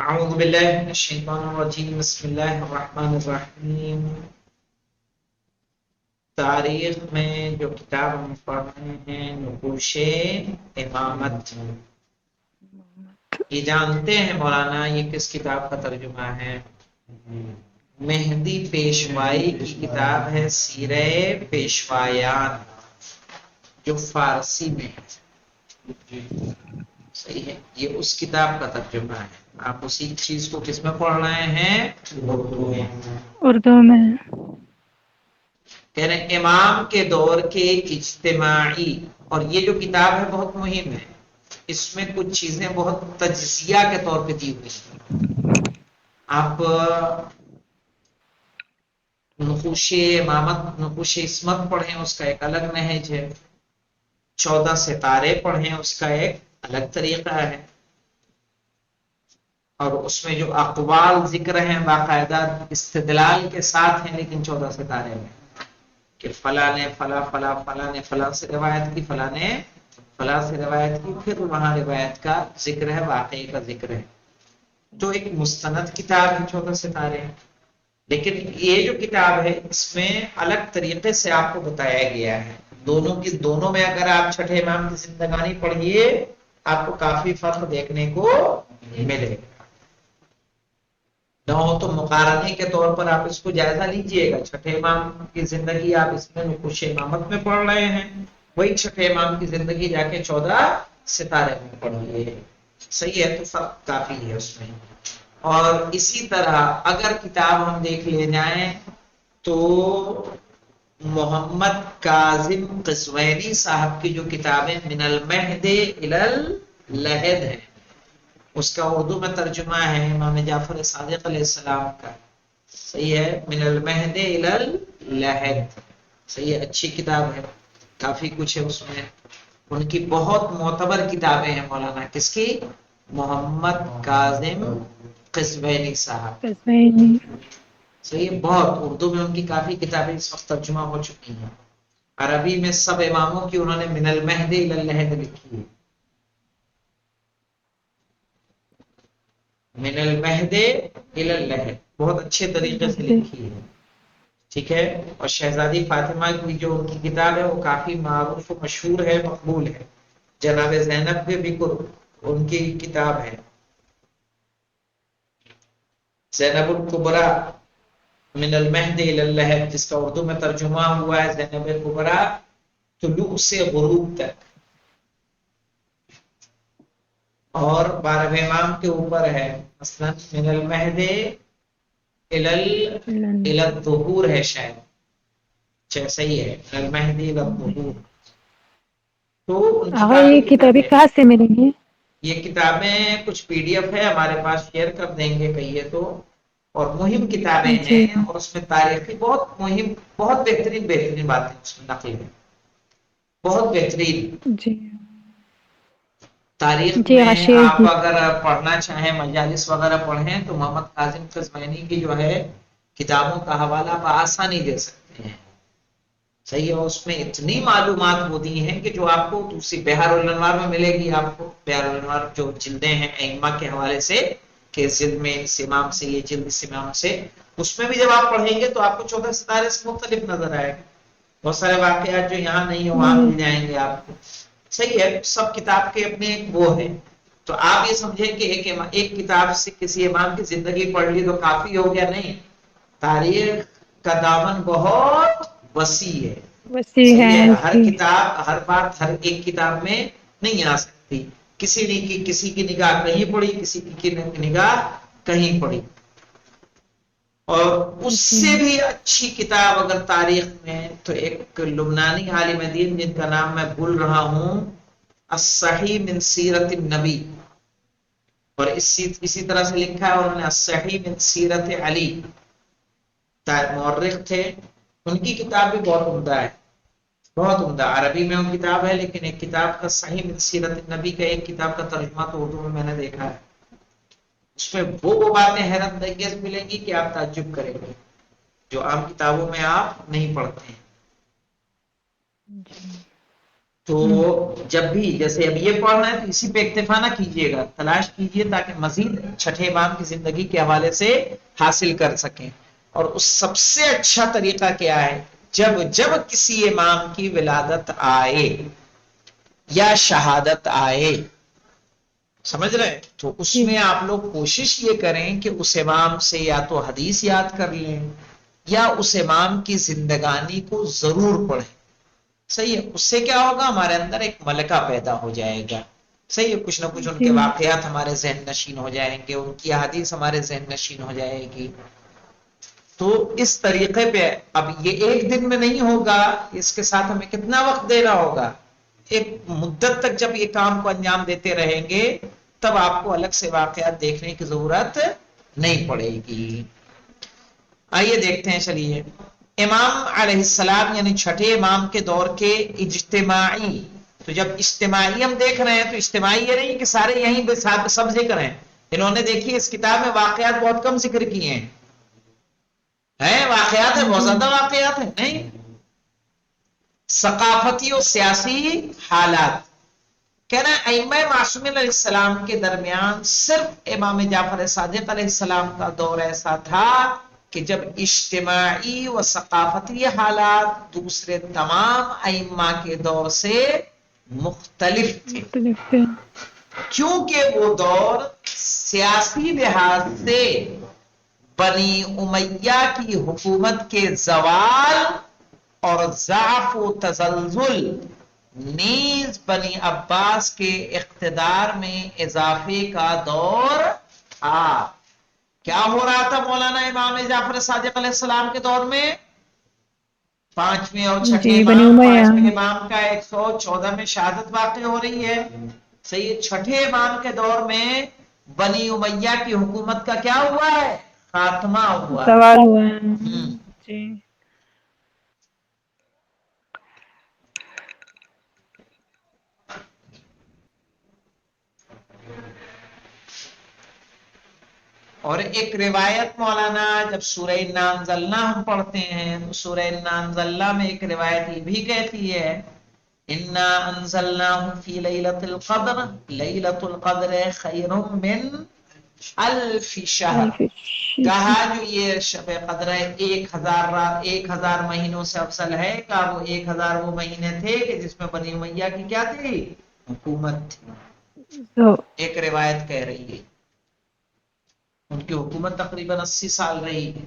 اعوذ باللہ من الشیطان الرجیم بسم اللہ الرحمن الرحیم۔ تاریخ میں جو کتاب ہم پڑھ رہے ہیں نقوش امامت، یہ جانتے ہیں مولانا یہ کس کتاب کا ترجمہ ہے؟ مہدی پیشوائی کی کتاب ہے سیرہ پیشوایان، جو فارسی میں ہے۔ صحیح ہے، یہ اس کتاب کا ترجمہ ہے۔ آپ اسی چیز کو کس میں پڑھ رہے ہیں؟ اردو میں۔ اردو میں۔ کہہ رہے ہیں امام کے دور کے اجتماعی، اور یہ جو کتاب ہے بہت مہم ہے، اس میں کچھ چیزیں بہت تجزیہ کے طور پہ دی ہوئی ہیں۔ آپ نقوش امامت، نقوش عصمت پڑھیں، اس کا ایک الگ نہج ہے۔ 14 ستارے پڑھیں، اس کا ایک الگ طریقہ ہے۔ اور اس میں جو اقوال ذکر ہیں باقاعدہ استدلال کے ساتھ ہیں، لیکن 14 ستارے میں کہ فلاں نے فلاں نے فلاں سے روایت کی، فلاں نے فلاں سے روایت کی، پھر وہاں روایت کا ذکر ہے، واقعی کا ذکر ہے۔ تو ایک مستند کتاب ہے 14 ستارے، لیکن یہ جو کتاب ہے اس میں الگ طریقے سے آپ کو بتایا گیا ہے۔ دونوں میں اگر آپ چھٹے امام کی زندگانی پڑھیے، آپ کو کافی فرق دیکھنے کو ملے گا۔ نہ ہو تو مقارنے کے طور پر آپ اس کو جائزہ لیجئے گا۔ چھٹے امام کی زندگی آپ اس میں نقوش امامت میں پڑھ رہے ہیں، وہی چھٹے امام کی زندگی جا کے 14 ستارے میں پڑھیے، صحیح ہے، تو فرق کافی ہے اس میں۔ اور اسی طرح اگر کتاب ہم دیکھ لے جائیں تو محمد کاظم قزوینی صاحب کی جو کتابیں من المہد الی اللحد ہے، اس کا اردو میں ترجمہ ہے امام جعفر صادق علیہ السلام کا، صحیح ہے، من المہد الی اللحد، صحیح ہے، اچھی کتاب ہے، کافی کچھ ہے اس میں۔ ان کی بہت معتبر کتابیں ہیں مولانا، کس کی؟ محمد کاظم قزوینی صاحب، قزوینی۔ صحیح ہے، بہت اردو میں ان کی کافی کتابیں اس وقت ترجمہ ہو چکی ہیں۔ عربی میں سب اماموں کی انہوں نے من المہد الی اللحد لکھی ہے، من المہد الی اللحد، بہت اچھے طریقے سے لکھی ہے، ٹھیک ہے۔ اور شہزادی فاطمہ کی جو ان کی کتاب ہے وہ کافی معروف و مشہور ہے، مقبول ہے۔ جناب زینب کے بھی ان کی کتاب ہے زینب الکبریٰ من المہد الی اللحد، جس کا اردو میں ترجمہ ہوا ہے زینب کبریٰ طلوع سے غروب تک۔ اور 12 امام کے اوپر ہے، مثلا من المہد الی الظہور ہے شاید، صحیح ہے، من المہد الی الظہور۔ تو ان کی آقا کافی یہ کتابیں کتابیں، کہاں سے ملیں گی؟ یہ کتابیں کچھ پی ڈی ایف ہے ہمارے پاس، شیئر کر دیں گے کہیے تو، اور مہم کتابیں جی ہیں، اور اس میں تاریخی بہت مہم، بہت بہترین باتیں اس میں نقل ہیں، بہت بہترین۔ جی تاریخ جی میں آقا شیئر آپ کیجیے۔ اگر پڑھنا چاہیں، مجالس وغیرہ پڑھیں، تو محمد کاظم قزوینی کی جو ہے کتابوں کا حوالہ بآسانی دے سکتے ہیں، صحیح ہے۔ اس میں اتنی معلومات ہوتی ہیں کہ جو آپ کو دوسری بحار الانوار میں ملے گی، آپ کو بحار الانوار جو جلدیں ہیں ائمہ کے حوالے سے کہ جلد میں اس امام سے، یہ جلد اس امام سے، اس میں بھی جب آپ پڑھیں گے تو آپ کو 14 ستارے سے مختلف نظر آئے گا۔ بہت سارے واقعات جو یہاں نہیں ہیں وہاں مل جائیں گے آپ کو، صحیح ہے۔ سب کتاب کے اپنے ایک وہ ہے، تو آپ یہ سمجھیں کہ ایک کتاب سے کسی امام کی زندگی پڑھ لی تو کافی ہو گیا، نہیں، تاریخ کا دامن بہت وسیع ہے، وسیع ہے صحیح ہے۔ ہر جی۔ کتاب، ہر بات ہر ایک کتاب میں نہیں آ سکتی، کسی کی نگاہ کہیں پڑی، کسی کی نگاہ کہیں پڑی۔ اور اس جی سے بھی اچھی کتاب اگر تاریخ میں، تو ایک لبنانی عالم دین جن کا نام میں بھول رہا ہوں، الصحیح من سیرت النبی، اور اسی طرح سے لکھا ہے انہوں نے الصحیح من سیرت علی، مورخ تھے، ان کی کتاب بھی بہت عمدہ ہے، بہت عمدہ۔ عربی میں وہ کتاب ہے، لیکن ایک کتاب کا صحیح من سیرت النبی کا ایک کتاب کا ترجمہ تو اردو میں نے دیکھا ہے، اس میں وہ باتیں حیرت انگیز ملیں گی کہ آپ تعجب کریں گے، جو عام کتابوں میں آپ نہیں پڑھتے ہیں۔ جی تو جب بھی جیسے اب یہ پڑھنا ہے تو اسی پہ اکتفا نہ کیجیے گا، تلاش کیجیے تاکہ مزید چھٹے امام کی زندگی کے حوالے سے حاصل کر سکیں۔ اور اس سب سے اچھا طریقہ کیا ہے، جب کسی امام کی ولادت آئے یا شہادت آئے، سمجھ رہے، تو اس جی میں آپ لوگ کوشش یہ کریں کہ اس امام سے یا تو حدیث یاد کر لیں یا اس امام کی زندگانی کو ضرور پڑھیں۔ صحیح ہے، اس سے کیا ہوگا، ہمارے اندر ایک ملکہ پیدا ہو جائے گا۔ صحیح ہے، کچھ نہ کچھ ان جی کے واقعات ہمارے ذہن نشین ہو جائیں گے، ان کی حدیث ہمارے ذہن نشین ہو جائے گی۔ تو اس طریقے پہ اب یہ ایک دن میں نہیں ہوگا، اس کے ساتھ ہمیں کتنا وقت دینا ہوگا، ایک مدت تک جب یہ کام کو انجام دیتے رہیں گے تب آپ کو الگ سے واقعات دیکھنے کی ضرورت نہیں پڑے گی۔ آئیے دیکھتے ہیں، چلیے امام علیہ السلام یعنی چھٹے امام کے دور کے اجتماعی، تو جب اجتماعی ہم دیکھ رہے ہیں تو اجتماعی یہ نہیں کہ سارے یہیں پہ سب ذکر ہیں، انہوں نے دیکھیے اس کتاب میں واقعات بہت کم ذکر کیے ہیں، واقعات ہیں بہت جی زیادہ واقعات ہیں نہیں، ثقافتی اور سیاسی حالات کہنا ہے ائمہ معصومین علیہ السلام کے درمیان صرف امام جعفر صادق علیہ السلام کا دور ایسا تھا کہ جب اجتماعی و ثقافتی حالات دوسرے تمام ائمہ کے دور سے مختلف تھے، مختلف ہے۔ کیونکہ وہ دور سیاسی لحاظ سے بنی امیہ کی حکومت کے زوال اور ضعف و تزلزل نیز بنی عباس کے اقتدار میں اضافے کا دور تھا۔ کیا ہو رہا تھا مولانا امام جعفر صادق علیہ السلام کے دور میں؟ پانچویں اور چھٹے جی بنی امام، امیہ پانچویں امام کا 114 میں شہادت واقع ہو رہی ہے، صحیح، چھٹے امام کے دور میں بنی امیہ کی حکومت کا کیا ہوا ہے، خاتمہ ہوا سوال ہوا ہے۔ ہے۔ جی اور ایک روایت مولانا جب سورہ انا انزلنا ہم پڑھتے ہیں تو سورہ انا انزلنا میں ایک روایت یہ بھی کہتی ہے انا انزلناہ فی لیلۃ القدر، لیلۃ القدر خیر من الف شہر، الفش کہا جو یہ شب قدر 1000 رات 1000 مہینوں سے افضل ہے، کہ وہ 1000 وہ مہینے تھے کہ جس میں بنی امیہ کی کیا تھی، حکومت تھی۔ تو ایک روایت کہہ رہی ہے ان کی حکومت تقریباً 80 سال رہی ہے،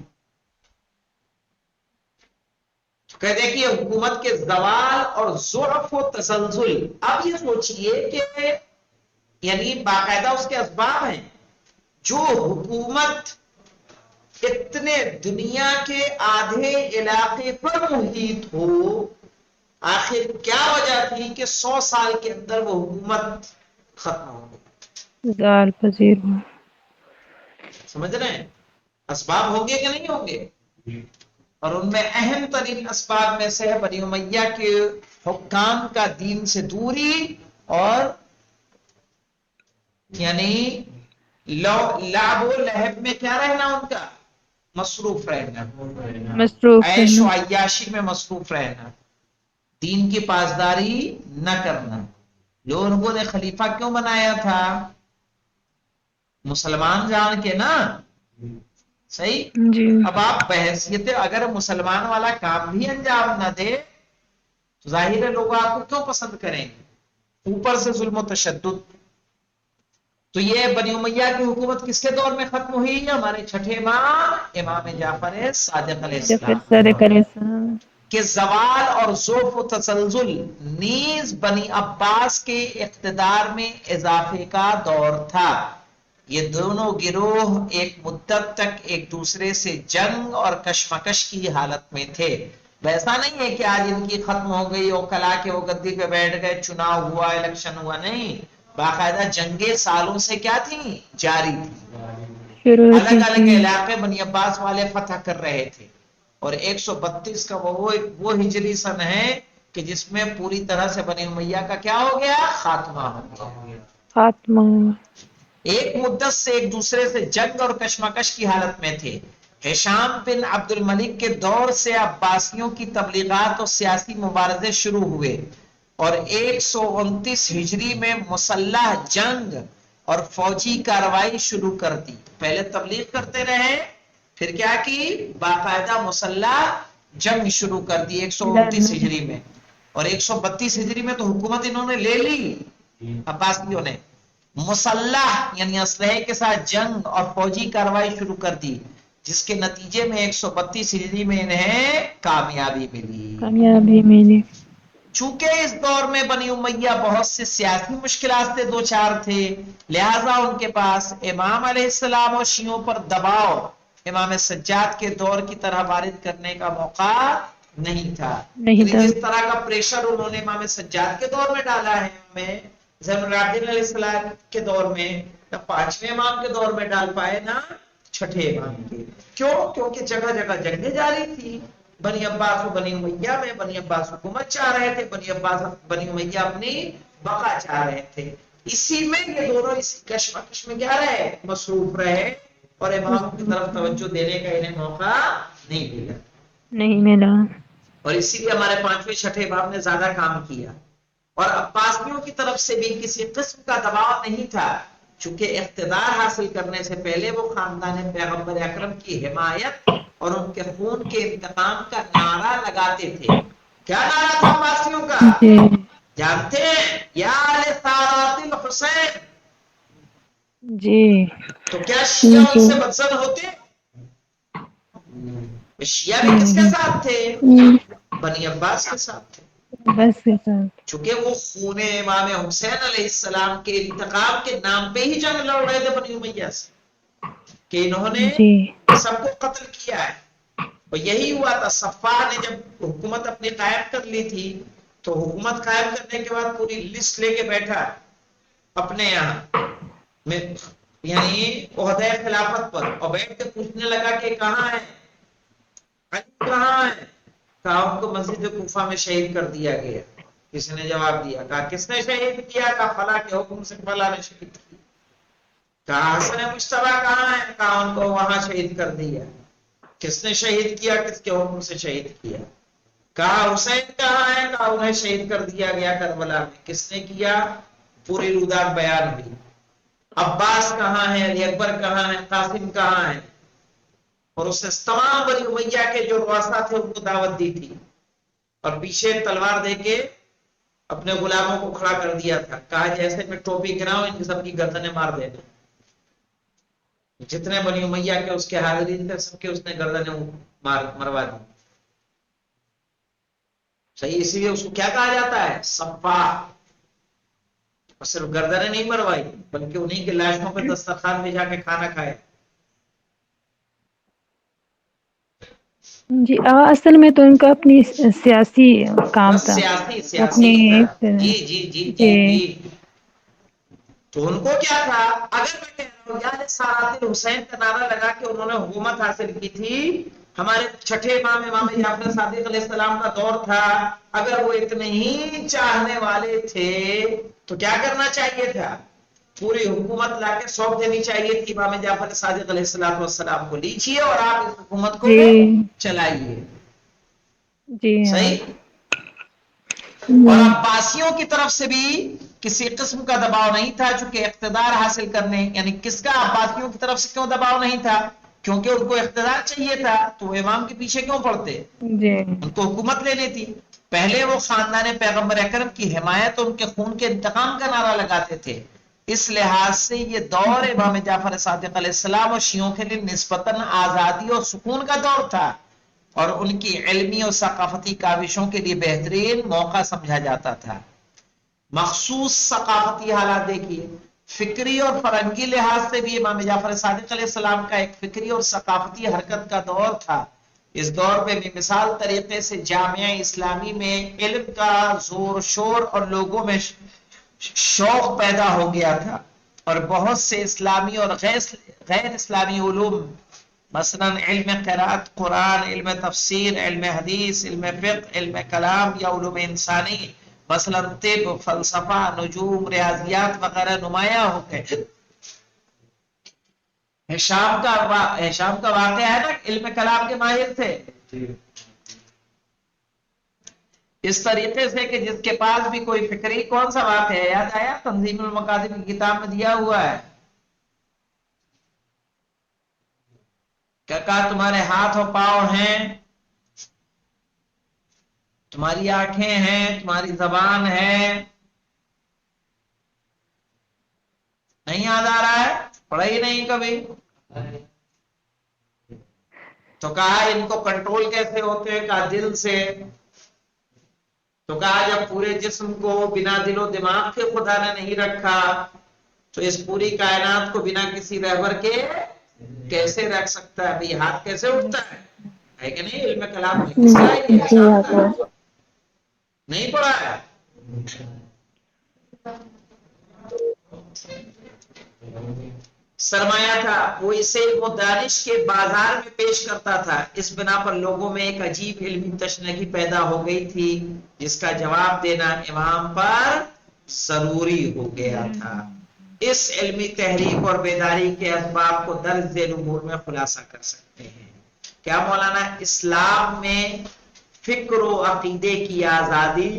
کہتے ہیں کہ حکومت کے زوال اور ضعف و تسلسل، اب یہ سوچئے کہ یعنی باقاعدہ اس کے اسباب ہیں، جو حکومت اتنے دنیا کے آدھے علاقے پر محیط ہو، آخر کیا وجہ تھی کہ 100 سال کے اندر وہ حکومت ختم ہو گئی؟ زال پذیر ہوا۔ سمجھ رہے ہیں اسباب ہوں گے کہ نہیں ہوں گے؟ اور ان میں اہم ترین اسباب میں سے بنی امیہ کے حکام کا دین سے دوری اور یعنی لعب و لہب میں کیا رہنا، ان کا مصروف رہنا، مصروف عیش رہنا۔ و عیاشی میں مصروف رہنا، دین کی پاسداری نہ کرنا۔ لوگوں نے خلیفہ کیوں بنایا تھا؟ مسلمان جان کے نا، صحیح، جی اب آپ بحیثیت اگر مسلمان والا کام بھی انجام نہ دے تو ظاہر ہے لوگ آپ کو کیوں پسند کریں گے، اوپر سے ظلم و تشدد۔ تو یہ بنی امیہ کی حکومت کس کے دور میں ختم ہوئی؟ ہمارے چھٹے امام امام جعفر صادق علیہ جعفر السلام صادق علیہ السلام کے زوال اور ضعف و تسلسل نیز بنی عباس کے اقتدار میں اضافے کا دور تھا۔ یہ دونوں گروہ ایک مدت تک ایک دوسرے سے جنگ اور کشمکش کی حالت میں تھے۔ ویسا نہیں ہے کہ آج ان کی ختم ہو گئی اور کلا کے وہ گدی پہ بیٹھ گئے، چناؤ ہوا، الیکشن ہوا، نہیں، باقاعدہ جنگیں سالوں سے کیا تھیں، جاری تھی، شروع الگ تھی الگ جی علاقے بنی عباس والے فتح کر رہے تھے۔ اور 132 کا وہ ہجری سن ہے کہ جس میں پوری طرح سے بنی امیہ کا کیا ہو گیا، خاتمہ ہو گیا۔ خاتمہ ہوا۔ ایک مدت سے ایک دوسرے سے جنگ اور کشمکش کی حالت میں تھے۔ ہشام بن عبد الملک کے دور سے عباسیوں کی تبلیغات اور سیاسی مبارزے شروع ہوئے۔ اور 129 ہجری میں مسلح جنگ اور فوجی کارروائی شروع کر دی. پہلے تبلیغ کرتے رہے، پھر کیا کی، باقاعدہ مسلح جنگ شروع کر دی 129 ہجری میں. اور 132 ہجری میں تو حکومت انہوں نے لے لی عباسیوں نے. مسلح یعنی اسلحے کے ساتھ جنگ اور فوجی کارروائی شروع کر دی، جس کے نتیجے میں 132 ہجری میں انہیں کامیابی ملی. کامیابی ملی. چونکہ اس دور میں بنی امیہ بہت سے سیاسی مشکلات سے دو چار تھے، لہذا ان کے پاس امام علیہ السلام اور شیعوں پر دباؤ امام سجاد کے دور کی طرح وارد کرنے کا موقع نہیں تھا. نہیں یعنی تھا. جس طرح کا پریشر انہوں نے امام سجاد کے دور میں ڈالا ہے ہمیں، زین العابدین علیہ السلام کے دور میں، نہ پانچویں امام کے دور میں ڈال پائے نہ چھٹے امام کے. کیوں؟ کیونکہ جگہ جگہ جنگیں جاری تھی. بنی عباس و بنی امیہ میں بنی عباس حکومت چاہ رہے تھے، بنی امیہ اپنی بقا چاہ رہے تھے. اسی میں یہ دونوں اسی کشمکش میں کیا رہے، مصروف رہے، اور امام کی طرف توجہ دینے کا انہیں موقع نہیں ملا. نہیں ملا. اور اسی لیے ہمارے پانچویں چھٹے امام نے زیادہ کام کیا. اور عباسیوں کی طرف سے بھی کسی قسم کا دباؤ نہیں تھا، چونکہ اقتدار حاصل کرنے سے پہلے وہ خاندان پیغمبر اکرم کی حمایت اور ان کے خون کے انتقام کا نعرہ لگاتے تھے. کیا نعرہ تھا عباسیوں کا؟ جی جانتے ہیں؟ یا آل سارات الحسین. جی تو کیا شیعہ ان جی سے بدزن ہوتے؟ شیعہ بھی کس کے ساتھ تھے؟ بنی عباس کے ساتھ تھے. بس کے ساتھ. چونکہ وہ خون امام حسین علیہ السلام کے انتقام کے نام پہ ہی جنگ لڑ رہے تھے بنی امیہ سے، کہ انہوں نے جی سب کو قتل کیا ہے. اور یہی ہوا تھا. صفا نے جب حکومت اپنی قائم کر لی تھی، تو حکومت قائم کرنے کے بعد پوری لسٹ لے کے بیٹھا اپنے یہاں میں، یعنی عہدہ خلافت پر، اور بیٹھ کے پوچھنے لگا کہ کہاں ہے علی، کہاں ہے؟ کہا ان کو مسجد کوفہ میں شہید کر دیا گیا. کسی نے جواب دیا، کہا کس نے شہید کیا؟ کہا فلاں کے حکم سے فلاں نے شہید کیا. کہا حسن مجتبیٰ کہاں ہے؟ کہا ان کو وہاں شہید کر دیا. کس نے شہید کیا؟ کس کے حکم سے شہید کیا؟ کہا حسین کہاں ہے؟ کہا انہیں شہید کر دیا گیا کربلا میں. کس نے کیا؟ پوری رودات بیان ہوئی. عباس کہاں ہے؟ علی اکبر کہاں ہے؟ قاسم کہاں ہے؟ اور اس نے تمام بنی امیہ کے جو رؤسا تھے ان کو دعوت دی تھی، اور پیچھے تلوار دے کے اپنے غلاموں کو کھڑا کر دیا تھا. کہا جیسے میں ٹوپی گراؤں ان کی سب کی گردنیں مار دے دوں. جتنے بنی امیہ کے اس کے حاضرین تھے سب کے اس نے گردنیں مروا دی. صحیح، اسی لیے اس کو کیا کہا جاتا ہے؟ سفاح. اور صرف گردنیں نہیں مروائی، بلکہ انہیں کے لاشوں پہ دسترخوان میں جا کے کھانا کھائے. جی اصل میں تو ان کا اپنی سیاسی کام بس تھا. سیاسی وہ سیاسی اپنی تھا. ایک جی جی جی جی جی. تو ان کو کیا تھا؟ اگر میں کہہ رہا ہوں یاد سارات الحسین کا نعرہ لگا کے انہوں نے حکومت حاصل کی تھی، ہمارے چھٹے امام امام جی جعفر صادق علیہ السلام کا دور تھا، اگر وہ اتنے ہی چاہنے والے تھے تو کیا کرنا چاہیے تھا؟ پوری حکومت لا کے سونپ دینی چاہیے تھی امام جعفر صادق علیہ السلام کو. لیجیے اور آپ اس حکومت کو جی چلائیے. جی ہاں. صحیح. اور عباسیوں کی طرف سے بھی کسی قسم کا دباؤ نہیں تھا، چونکہ اقتدار حاصل کرنے، یعنی کس کا عباسیوں کی طرف سے کیوں دباؤ نہیں تھا؟ کیونکہ ان کو اقتدار چاہیے تھا، تو وہ امام کے پیچھے کیوں پڑتے؟ جی ان کو حکومت لینی تھی. پہلے وہ خاندان پیغمبر اکرم کی حمایت اور ان کے خون کے انتقام کا نعرہ لگاتے تھے. اس لحاظ سے یہ دور امام جعفر صادق علیہ السلام اور شیعوں کے لیے نسبتاً آزادی اور سکون کا دور تھا، اور ان کی علمی اور ثقافتی کاوشوں کے لیے بہترین موقع سمجھا جاتا تھا. مخصوص ثقافتی حالات دیکھیے، فکری اور فرنگی لحاظ سے بھی امام جعفر صادق علیہ السلام کا ایک فکری اور ثقافتی حرکت کا دور تھا. اس دور میں بھی مثال طریقے سے جامعہ اسلامی میں علم کا زور شور اور لوگوں میں شوق پیدا ہو گیا تھا، اور بہت سے اسلامی اور غیر اسلامی علوم، مثلا علم قرات قرآن، علم تفسیر، علم حدیث، علم فقہ، علم کلام یا علوم انسانی، مثلا طب، فلسفہ، نجوم، ریاضیات وغیرہ نمایاں ہو گئے. ہشام کا واقعہ ہے نا، علم کلام کے ماہر تھے. اس طریقے سے کہ جس کے پاس بھی کوئی فکری کون سا واقعہ ہے یاد آیا تنظیم المقاصد کی کتاب میں دیا ہوا ہے کیا کہا تمہارے ہاتھ اور پاؤں ہیں تمہاری آنکھیں ہیں تمہاری زبان ہے نہیں یاد آ رہا ہے پڑھا ہی نہیں کبھی تو کہا ان کو کنٹرول کیسے ہوتے ہیں کہا دل سے تو کہا جب پورے جسم کو بنا دل و دماغ کے خدا نے نہیں رکھا تو اس پوری کائنات کو بنا کسی رہبر کے کیسے رکھ سکتا ہے ابھی ہاتھ کیسے اٹھتا ہے کہ نہیں علم کلام میں کس کا یہ جی شام کا حضرت نہیں پڑھا ہے سرمایہ تھا وہ اسے وہ دانش کے بازار میں پیش کرتا تھا اس بنا پر لوگوں میں ایک عجیب علمی تشنگی پیدا ہو گئی تھی جس کا جواب دینا امام پر ضروری ہو گیا تھا اس علمی تحریک اور بیداری کے اسباب کو درج ذیل امور میں خلاصہ کر سکتے ہیں کیا مولانا اسلام میں فکر و عقیدے کی آزادی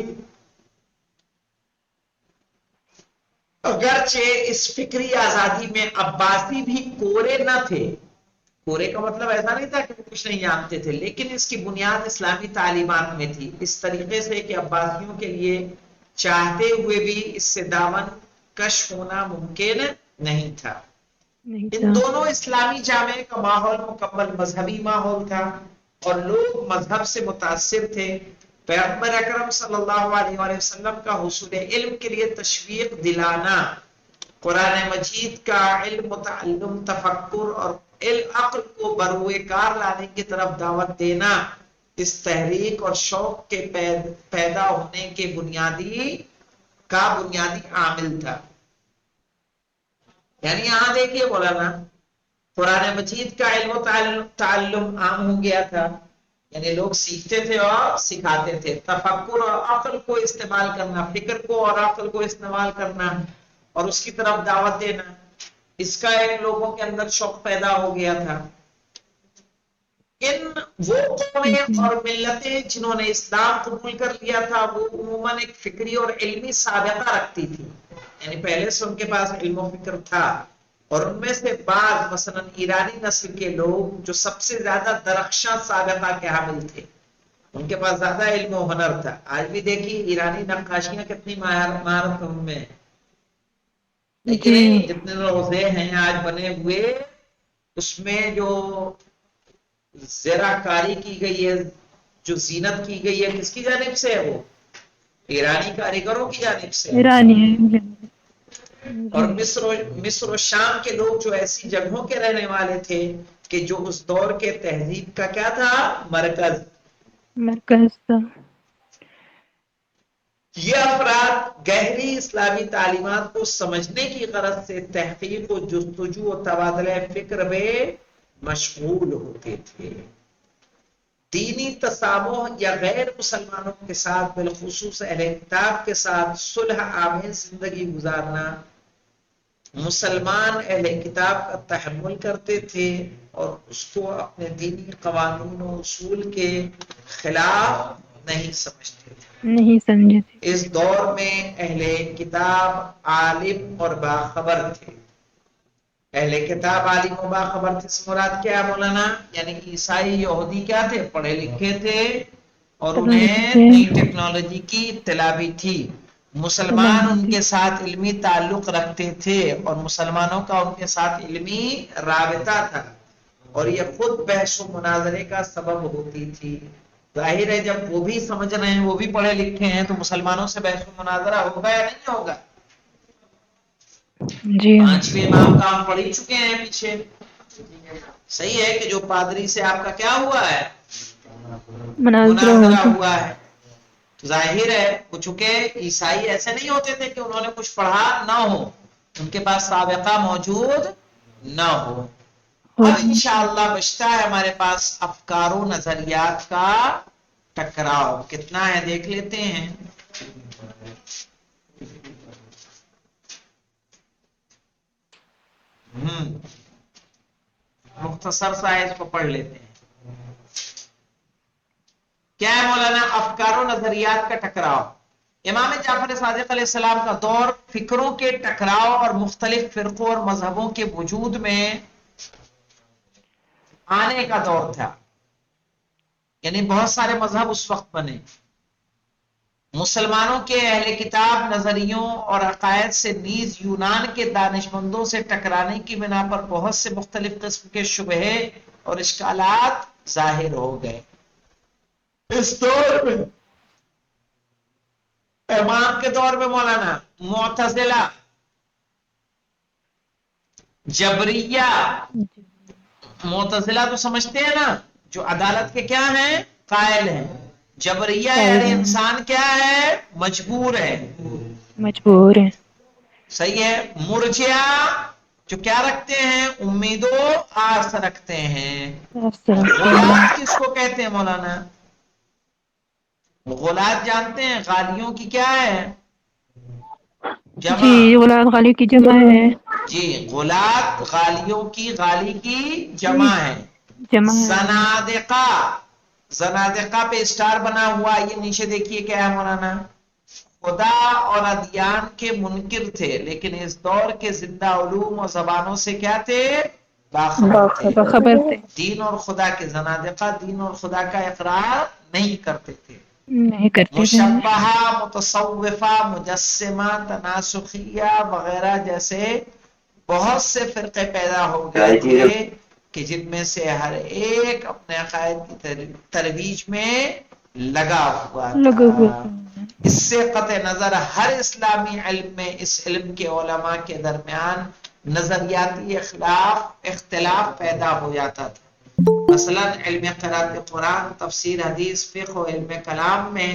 اگرچہ اس فکری آزادی میں عباسی بھی کورے نہ تھے کورے کا مطلب ایسا نہیں تھا کہ وہ کچھ نہیں جانتے تھے لیکن اس کی بنیاد اسلامی تعلیمات میں تھی اس طریقے سے کہ عباسیوں کے لیے چاہتے ہوئے بھی اس سے دامن کش ہونا ممکن نہیں تھا نہیں ان تھا دونوں اسلامی جامعے کا ماحول مکمل مذہبی ماحول تھا اور لوگ مذہب سے متاثر تھے پیغمبر اکرم صلی اللہ علیہ وآلہ وسلم کا حصول علم کے لیے تشویق دلانا قرآن مجید کا علم تعلم تفکر اور عقل کو بروئے کار لانے کی طرف دعوت دینا اس تحریک اور شوق کے پیدا ہونے کے بنیادی عامل تھا یعنی یہاں دیکھیے مولانا قرآن مجید کا علم و تعلم عام ہو گیا تھا یعنی لوگ سیکھتے تھے اور سکھاتے تھے تفکر اور عقل کو استعمال کرنا فکر کو اور عقل کو استعمال کرنا اور اس کی طرف دعوت دینا اس کا ایک لوگوں کے اندر شوق پیدا ہو گیا تھا ان وہ قومیں اور ملتیں جنہوں نے اسلام قبول کر لیا تھا وہ عموماً ایک فکری اور علمی سابقہ رکھتی تھی یعنی پہلے سے ان کے پاس علم و فکر تھا اور ان میں سے بعض مثلا ایرانی نسل کے لوگ جو سب سے زیادہ درخشاں سابقہ کے حامل تھے ان کے پاس زیادہ علم و ہنر تھا آج بھی دیکھیے ایرانی نقاشیاں کتنی مہارت ان میں لیکن جی نہیں جتنے روزے ہیں آج بنے ہوئے اس میں جو زیرہ کاری کی گئی ہے جو زینت کی گئی ہے کس کی جانب سے ہے وہ ایرانی کاریگروں کی جانب سے ایرانی ہے اور جی مصر و شام کے لوگ جو ایسی جگہوں کے رہنے والے تھے کہ جو اس دور کے تہذیب کا کیا تھا مرکز مرکز تھا یہ افراد گہری اسلامی تعلیمات کو سمجھنے کی غرض سے تحقیق و جستجو و تبادلہ فکر میں مشغول ہوتے تھے دینی تسامح یا غیر مسلمانوں کے ساتھ بالخصوص اہل کتاب کے ساتھ صلح آمیز زندگی گزارنا مسلمان اہل کتاب کا تحمل کرتے تھے اور اس کو اپنے دینی قوانین و اصول کے خلاف نہیں سمجھتے تھے نہیں سمجھے تھے اس دور میں اہل کتاب عالم اور باخبر تھے اہل کتاب عالم و باخبر تھے اس مراد کیا مولانا یعنی عیسائی یہودی کیا تھے پڑھے لکھے تھے اور پڑھے لکھے انہیں تھے نئی ٹیکنالوجی کی اطلاع بھی تھی مسلمان ان تھی کے ساتھ علمی تعلق رکھتے تھے اور مسلمانوں کا ان کے ساتھ علمی رابطہ تھا اور یہ خود بحث و مناظرے کا سبب ہوتی تھی ظاہر ہے جب وہ بھی سمجھ رہے ہیں وہ بھی پڑھے لکھے ہیں تو مسلمانوں سے بحث و مناظرہ ہوگا یا نہیں ہوگا جی پانچویں امام کا ہم پڑھ ہی چکے ہیں پیچھے صحیح ہے کہ جو پادری سے آپ کا کیا ہوا ہے مناظرہ ہوا ہے ظاہر ہے چونکہ عیسائی ایسے نہیں ہوتے تھے کہ انہوں نے کچھ پڑھا نہ ہو ان کے پاس سابقہ موجود نہ ہو اب انشاءاللہ بچتا ہے ہمارے پاس افکار و نظریات کا ٹکراؤ کتنا ہے دیکھ لیتے ہیں مختصر سا اس کو پڑھ لیتے ہیں کیا ہے مولانا؟ افکار و نظریات کا ٹکراؤ. امام جعفر صادق علیہ السلام کا دور فکروں کے ٹکراؤ اور مختلف فرقوں اور مذہبوں کے وجود میں آنے کا دور تھا. یعنی بہت سارے مذہب اس وقت بنے. مسلمانوں کے اہل کتاب نظریوں اور عقائد سے نیز یونان کے دانشمندوں سے ٹکرانے کی بنا پر بہت سے مختلف قسم کے شبہے اور اشکالات ظاہر ہو گئے. اس دور میں امام کے دور میں مولانا معتزلہ، جبریہ، معتزلہ تو سمجھتے ہیں نا، جو عدالت کے کیا ہیں؟ قائل ہیں. جبریہ یعنی انسان کیا ہے؟ مجبور ہے. مجبور ہے. صحیح ہے. مرجئہ جو کیا رکھتے ہیں؟ امید و آس رکھتے ہیں. غلاة کس کو کہتے ہیں مولانا؟ غلاة جانتے ہیں؟ غالیوں کی کیا ہے؟ جمع. جی غلام غالی کی جمع ہے. جی غلاة غالیوں کی، غالی کی جمع ہے. جمع ہے. زنادقہ، زنادقہ پہ اسٹار بنا ہوا، یہ نیچے دیکھیے کیا ہے مولانا؟ خدا اور ادیان کے منکر تھے، لیکن اس دور کے زندہ علوم اور زبانوں سے کیا تھے؟ باخبر تھے. خبر تھے. دین اور خدا کے زنادقہ دین اور خدا کا اقرار نہیں کرتے تھے. نہیں کرتے تھے. مشبہہ، متصوفہ، مجسمہ، تناسخیہ وغیرہ جیسے بہت سے فرقے پیدا ہو گئے تھے کہ جن میں سے ہر ایک اپنے عقائد کی ترویج میں لگا ہوا لگا ہوا تھا. تھا. اس سے قطع نظر ہر اسلامی علم میں اس علم کے علماء کے درمیان نظریاتی اختلاف پیدا ہو جاتا تھا. مثلا علم قراءت قرآن، تفسیر، حدیث، فقہ و علم کلام میں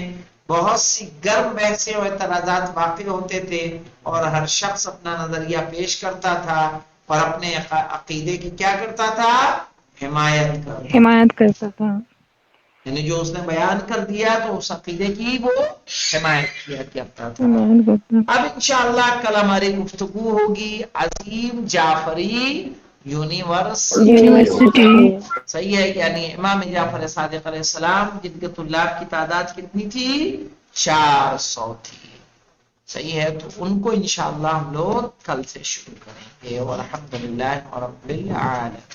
بہت سی گرم بحثیں اور اعتراضات واقع ہوتے تھے، اور ہر شخص اپنا نظریہ پیش کرتا تھا اور اپنے عقیدے کی کیا کرتا تھا؟ حمایت کرتا تھا. یعنی جو اس نے بیان کر دیا تو اس عقیدے کی وہ حمایت کیا کرتا تھا. اب انشاءاللہ کل ہماری گفتگو ہوگی عظیم جعفری یونیورسٹی. صحیح ہے. یعنی امام جعفر صادق علیہ السلام جن کے طلاب کی تعداد کتنی تھی؟ 400 تھی. صحیح ہے. تو ان کو انشاءاللہ ہم لوگ کل سے شروع کریں گے. والحمدللہ رب العالمین.